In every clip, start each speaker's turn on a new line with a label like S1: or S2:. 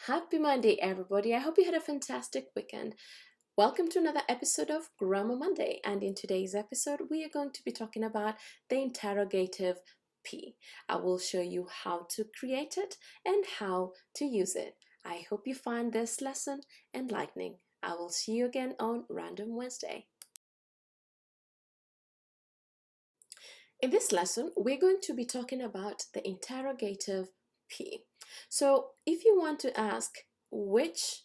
S1: Happy Monday, everybody. I hope you had a fantastic weekend. Welcome to another episode of Grammar Monday. And in today's episode, we are going to be talking about the interrogative P. I will show you how to create it and how to use it. I hope you find this lesson enlightening. I will see you again on Random Wednesday. In this lesson, we're going to be talking about the interrogative P. So if you want to ask which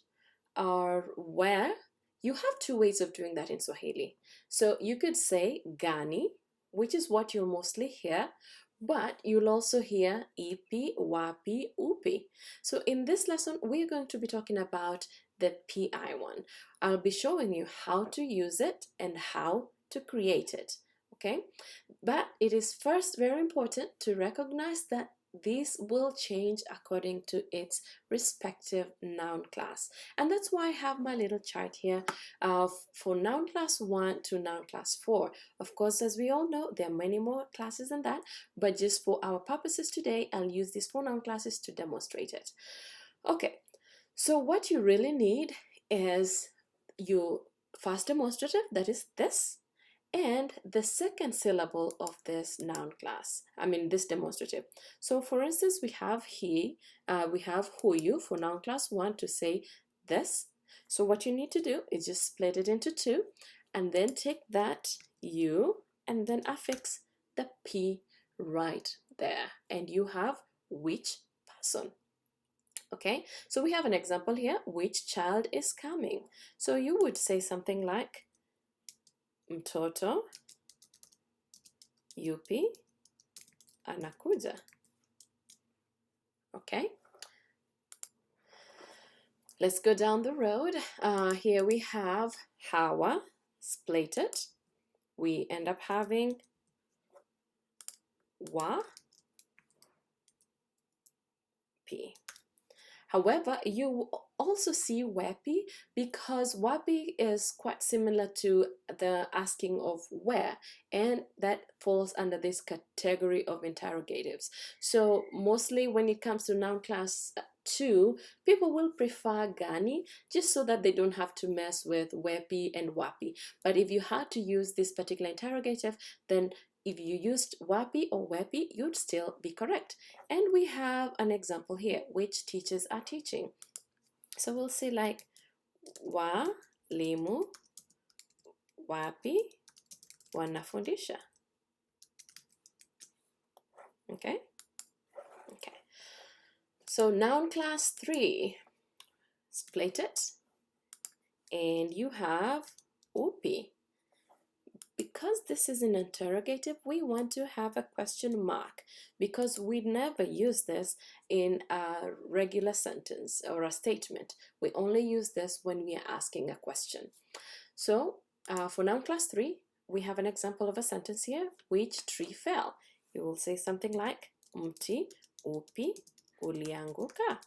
S1: or where, you have two ways of doing that in Swahili. So you could say gani, which is what you'll mostly hear, but you'll also hear ipi, wapi, upi. So in this lesson, we're going to be talking about the PI one. I'll be showing you how to use it and how to create it. Okay, but it is first very important to recognize that this will change according to its respective noun class, and that's why I have my little chart here for noun class 1 to noun class 4. Of course, as we all know, there are many more classes than that, but just for our purposes today, I'll use these 4 noun classes to demonstrate it. Okay, so what you really need is your first demonstrative, that is this, and the second syllable of this noun class, this demonstrative. So for instance, we have huyu for noun class 1 to say this. So what you need to do is just split it into 2 and then take that you and then affix the P right there, and you have which person. Okay, so we have an example here, which child is coming. So you would say something like mtoto yupi anakuja. Okay, let's go down the road. Here we have hawa, split it. We end up having wa, pi. However, you also see wapi because wapi is quite similar to the asking of where, and that falls under this category of interrogatives. So mostly when it comes to noun class 2, people will prefer gani just so that they don't have to mess with wepi and wapi. But if you had to use this particular interrogative, then if you used wapi or wepi, you'd still be correct. And we have an example here, which teachers are teaching. So we'll say like walimu wapi wanafundisha. Okay? Okay. So noun class 3, split it, and you have upi. Because this is an interrogative, we want to have a question mark because we never use this in a regular sentence or a statement. We only use this when we are asking a question. So for noun class 3, we have an example of a sentence here. Which tree fell? You will say something like mti upi ulianguka.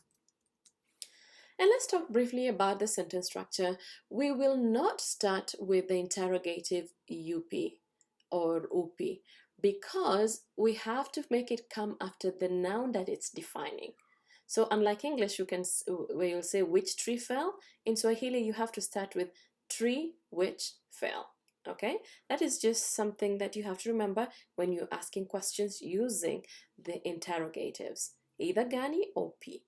S1: And let's talk briefly about the sentence structure. We will not start with the interrogative UP or UP because we have to make it come after the noun that it's defining. So unlike English, where you'll say which tree fell, in Swahili you have to start with tree which fell. Okay, that is just something that you have to remember when you're asking questions using the interrogatives, either gani or P.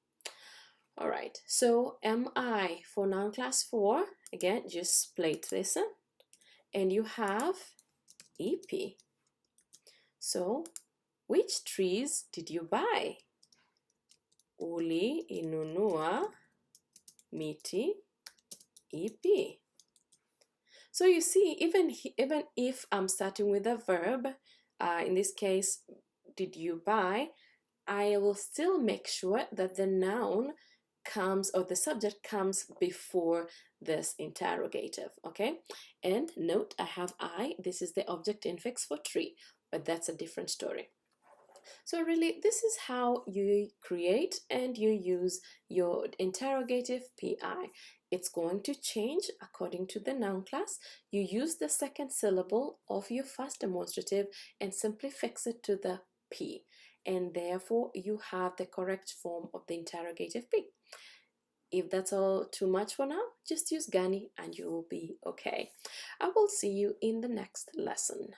S1: All right, so MI for noun class 4, again, just split this and you have EP. So, which trees did you buy? Uli inunua miti ipi. So you see, even if I'm starting with a verb, in this case, did you buy, I will still make sure that the noun comes, or the subject comes before this interrogative. Okay, and note I have I. This is the object infix for tree, but that's a different story. So really, this is how you create and you use your interrogative PI. It's going to change according to the noun class. You use the second syllable of your first demonstrative and simply fix it to the P, and therefore you have the correct form of the interrogative P. If that's all too much for now, just use Gani and you will be okay. I will see you in the next lesson.